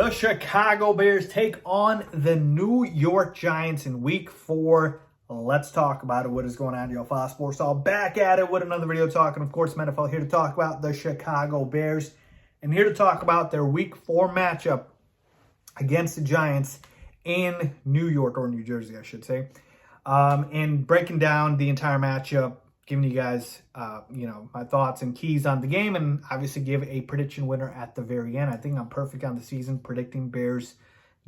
The Chicago Bears take on the New York Giants in Week 4. Let's talk about it. What is going on, Faiz Sports? All back at it with another video talking, of course, NFL, here to talk about the Chicago Bears and here to talk about their Week 4 matchup against the Giants in New York, or New Jersey, I should say, and breaking down the entire matchup, giving you guys, my thoughts and keys on the game, and obviously give a prediction winner at the very end. I think I'm perfect on the season predicting Bears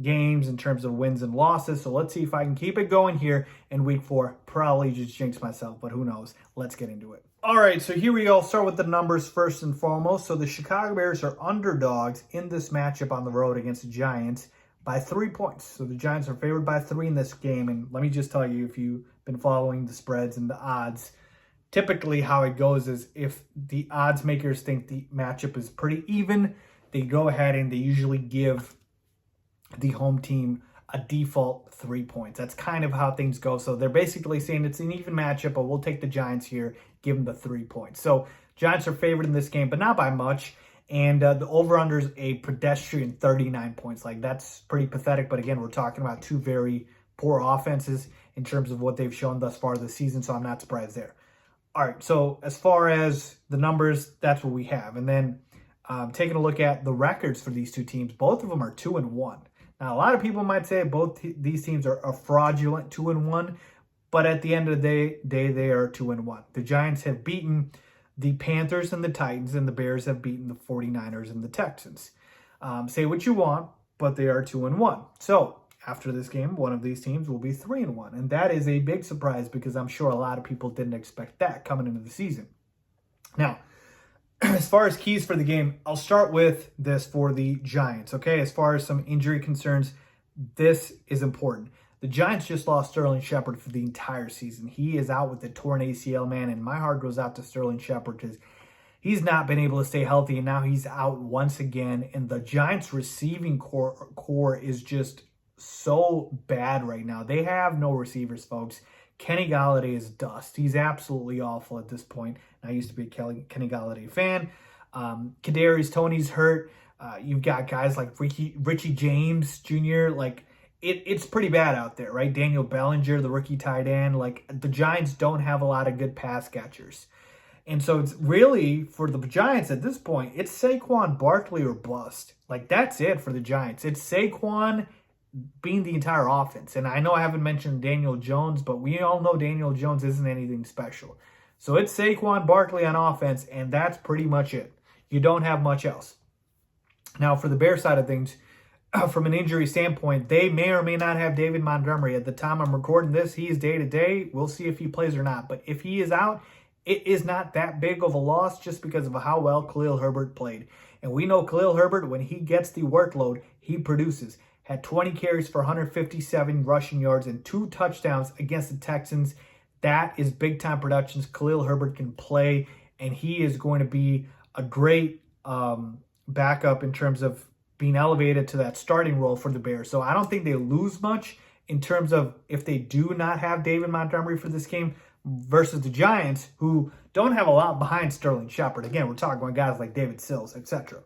games in terms of wins and losses. So let's see if I can keep it going here in Week 4. Probably just jinx myself, but who knows? Let's get into it. All right, so here we go. Start with the numbers first and foremost. So the Chicago Bears are underdogs in this matchup on the road against the Giants by 3 points. So the Giants are favored by 3 in this game. And let me just tell you, if you've been following the spreads and the odds, typically how it goes is if the odds makers think the matchup is pretty even, they go ahead and they usually give the home team a default 3 points. That's kind of how things go. So they're basically saying it's an even matchup, but we'll take the Giants here, give them the 3 points. So Giants are favored in this game, but not by much. And the over-under is a pedestrian 39 points. Like, that's pretty pathetic. But again, we're talking about two very poor offenses in terms of what they've shown thus far this season. So I'm not surprised there. All right, so as far as the numbers, that's what we have. And then taking a look at the records for these two teams, both of them are 2-1. Now, a lot of people might say both these teams are a fraudulent 2-1, but at the end of the day, they are 2-1. The Giants have beaten the Panthers and the Titans, and the Bears have beaten the 49ers and the Texans. Say what you want, but they are 2-1. So after this game, one of these teams will be 3-1. And that is a big surprise because I'm sure a lot of people didn't expect that coming into the season. Now, as far as keys for the game, I'll start with this for the Giants, okay? As far as some injury concerns, this is important. The Giants just lost Sterling Shepard for the entire season. He is out with a torn ACL, man, and my heart goes out to Sterling Shepard because he's not been able to stay healthy, and now he's out once again. And the Giants' receiving core is just so bad right now. They have no receivers, folks. Kenny Golladay is dust. He's absolutely awful at this point. I used to be a Kenny Golladay fan. Kadarius Toney's hurt. You've got guys like Richie James Jr. Like, it's pretty bad out there, right? Daniel Bellinger, the rookie tight end. Like, the Giants don't have a lot of good pass catchers. And so it's really, for the Giants at this point, it's Saquon Barkley or bust. Like, that's it for the Giants. It's Saquon being the entire offense. And I know I haven't mentioned Daniel Jones, but we all know Daniel Jones isn't anything special. So it's Saquon Barkley on offense, and that's pretty much it. You don't have much else. Now, for the Bears side of things, from an injury standpoint, they may or may not have David Montgomery. At the time I'm recording this, he is day-to-day. We'll see if he plays or not. But if he is out, it is not that big of a loss just because of how well Khalil Herbert played. And we know Khalil Herbert, when he gets the workload, he produces. Had 20 carries for 157 rushing yards and 2 touchdowns against the Texans. That is big-time productions. Khalil Herbert can play, and he is going to be a great backup in terms of being elevated to that starting role for the Bears. So I don't think they lose much in terms of if they do not have David Montgomery for this game versus the Giants, who don't have a lot behind Sterling Shepard. Again, we're talking about guys like David Sills, etc.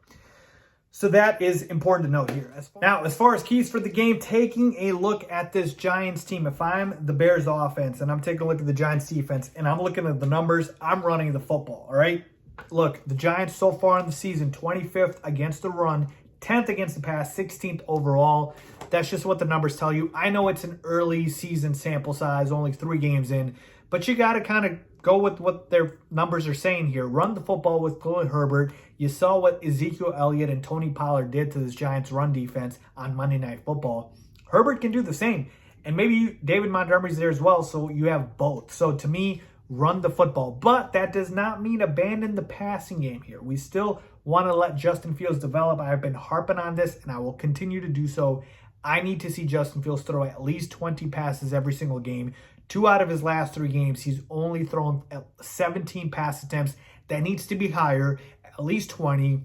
So that is important to note here. Now, as far as keys for the game, taking a look at this Giants team. If I'm the Bears offense and I'm taking a look at the Giants defense and I'm looking at the numbers, I'm running the football, all right? Look, the Giants so far in the season, 25th against the run, 10th against the pass, 16th overall. That's just what the numbers tell you. I know it's an early season sample size, only 3 games in, but you got to kind of go with what their numbers are saying here. Run the football with Khalil Herbert. You saw what Ezekiel Elliott and Tony Pollard did to this Giants run defense on Monday Night Football. Herbert can do the same. And maybe David Montgomery's there as well, so you have both. So to me, run the football. But that does not mean abandon the passing game here. We still want to let Justin Fields develop. I've been harping on this, and I will continue to do so. I need to see Justin Fields throw at least 20 passes every single game. 2 out of his last 3 games, he's only thrown 17 pass attempts. That needs to be higher, at least 20.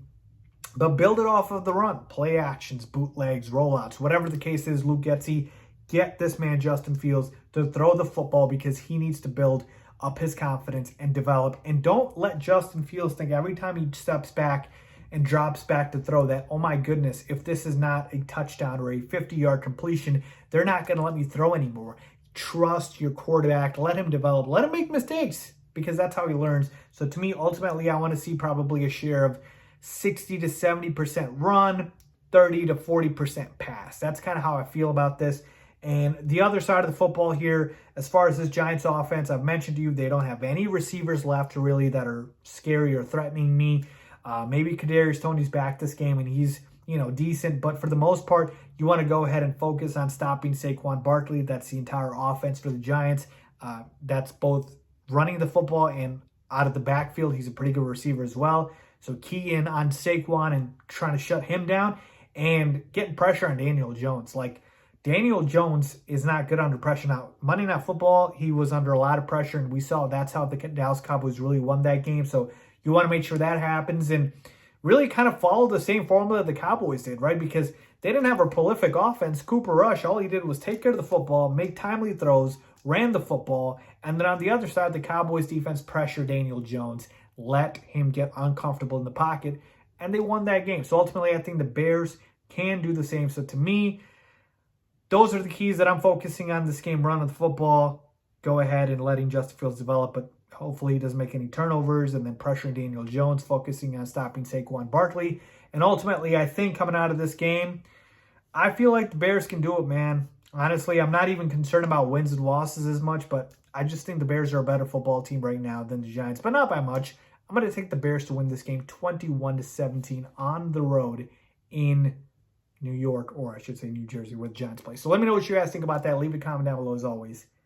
But build it off of the run. Play actions, bootlegs, rollouts, whatever the case is, Luke Getsy, get this man Justin Fields to throw the football because he needs to build up his confidence and develop. And don't let Justin Fields think every time he steps back and drops back to throw, that, oh my goodness, if this is not a touchdown or a 50-yard completion, they're not going to let me throw anymore. Trust your quarterback. Let him develop. Let him make mistakes, because that's how he learns. So to me, ultimately, I want to see probably a share of 60 to 70% run, 30 to 40% pass. That's kind of how I feel about this. And the other side of the football here, as far as this Giants offense, I've mentioned to you, they don't have any receivers left really that are scary or threatening me. Maybe Kadarius Toney's back this game and he's, decent. But for the most part, you want to go ahead and focus on stopping Saquon Barkley. That's the entire offense for the Giants. That's both running the football and out of the backfield. He's a pretty good receiver as well. So key in on Saquon and trying to shut him down and getting pressure on Daniel Jones. Like, Daniel Jones is not good under pressure. Now, Monday Night Football, he was under a lot of pressure, and we saw that's how the Dallas Cowboys really won that game. So you want to make sure that happens and really kind of follow the same formula the Cowboys did, right? Because they didn't have a prolific offense. Cooper Rush, all he did was take care of the football, make timely throws, ran the football, and then on the other side, the Cowboys defense pressured Daniel Jones, let him get uncomfortable in the pocket, and they won that game. So ultimately, I think the Bears can do the same. So to me, those are the keys that I'm focusing on this game. Run of the football, go ahead and letting Justin Fields develop, but hopefully he doesn't make any turnovers, and then pressuring Daniel Jones, focusing on stopping Saquon Barkley. And ultimately, I think coming out of this game, I feel like the Bears can do it, man. Honestly, I'm not even concerned about wins and losses as much, but I just think the Bears are a better football team right now than the Giants, but not by much. I'm going to take the Bears to win this game 21-17 on the road in New York, or I should say New Jersey, where the Giants play. So let me know what you guys think about that. Leave a comment down below as always.